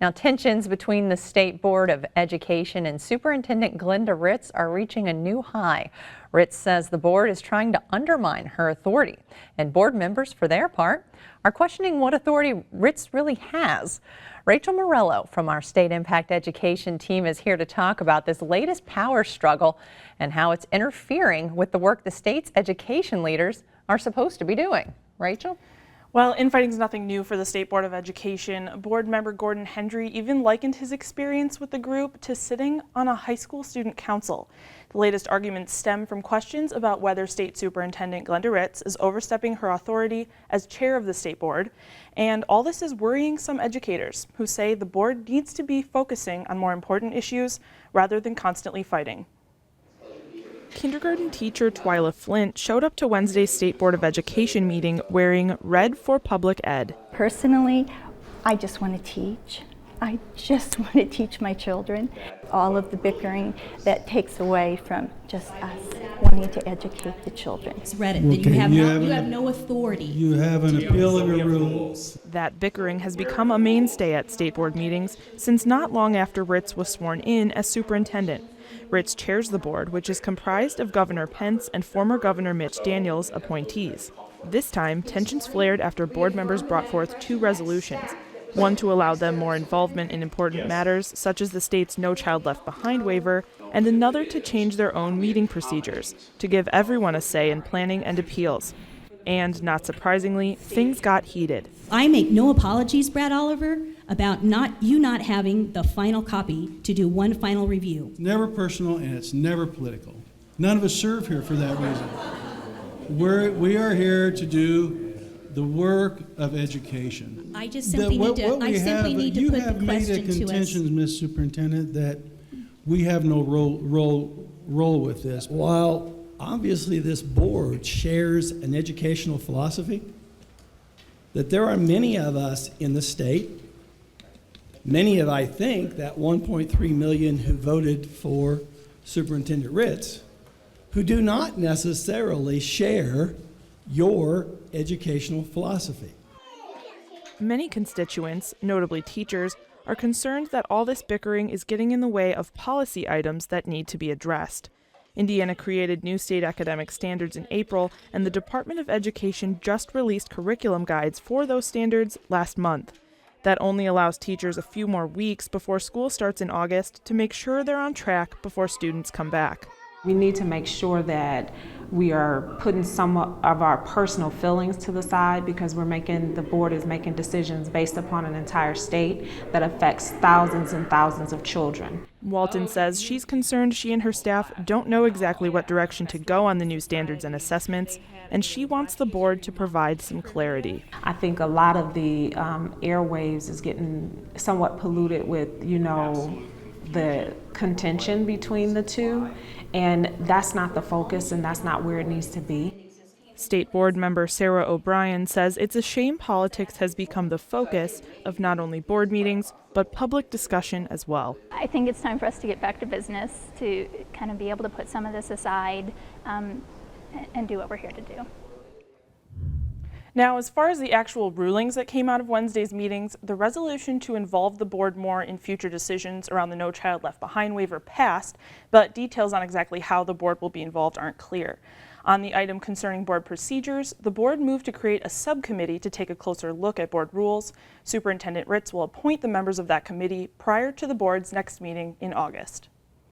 Now, tensions between the State Board of Education and Superintendent Glenda Ritz are reaching a new high. Ritz says the board is trying to undermine her authority, and board members, for their part, are questioning what authority Ritz really has. Rachel Morello from our State Impact Education team is here to talk about this latest power struggle and how it's interfering with the work the state's education leaders are supposed to be doing. Rachel? Well, infighting is nothing new for the State Board of Education. Board member Gordon Hendry even likened his experience with the group to sitting on a high school student council. The latest arguments stem from questions about whether State Superintendent Glenda Ritz is overstepping her authority as chair of the State Board. And all this is worrying some educators who say the board needs to be focusing on more important issues rather than constantly fighting. Kindergarten teacher Twyla Flint showed up to Wednesday's State Board of Education meeting wearing red for public ed. Personally, I just want to teach. I just want to teach my children. All of the bickering that takes away from just us wanting to educate the children. Read it. That you have no authority. You have an appeal of your rules. That bickering has become a mainstay at State Board meetings since not long after Ritz was sworn in as superintendent. Ritz chairs the board, which is comprised of Governor Pence and former Governor Mitch Daniels' appointees. This time, tensions flared after board members brought forth two resolutions, one to allow them more involvement in important matters, such as the state's No Child Left Behind waiver, and another to change their own meeting procedures, to give everyone a say in planning and appeals. And, not surprisingly, things got heated. I make no apologies, Brad Oliver, about not having the final copy to do one final review. It's never personal and it's never political. None of us serve here for that reason. We are here to do the work of education. I just simply need to put the question to us. You have made a contention, Ms. Superintendent, that we have no role with this. While obviously this board shares an educational philosophy, that there are many of us in the state, many of, I think, that 1.3 million who voted for Superintendent Ritz, who do not necessarily share your educational philosophy. Many constituents, notably teachers, are concerned that all this bickering is getting in the way of policy items that need to be addressed. Indiana created new state academic standards in April, and the Department of Education just released curriculum guides for those standards last month. That only allows teachers a few more weeks before school starts in August to make sure they're on track before students come back. We need to make sure that we are putting some of our personal feelings to the side, because the board is making decisions based upon an entire state that affects thousands and thousands of children. Walton says she's concerned she and her staff don't know exactly what direction to go on the new standards and assessments, and she wants the board to provide some clarity. I think a lot of the airwaves is getting somewhat polluted with, the contention between the two, and that's not the focus and that's not where it needs to be. State Board member Sarah O'Brien says it's a shame politics has become the focus of not only board meetings, but public discussion as well. I think it's time for us to get back to business, to kind of be able to put some of this aside and do what we're here to do. Now, as far as the actual rulings that came out of Wednesday's meetings, the resolution to involve the board more in future decisions around the No Child Left Behind waiver passed, but details on exactly how the board will be involved aren't clear. On the item concerning board procedures, the board moved to create a subcommittee to take a closer look at board rules. Superintendent Ritz will appoint the members of that committee prior to the board's next meeting in August.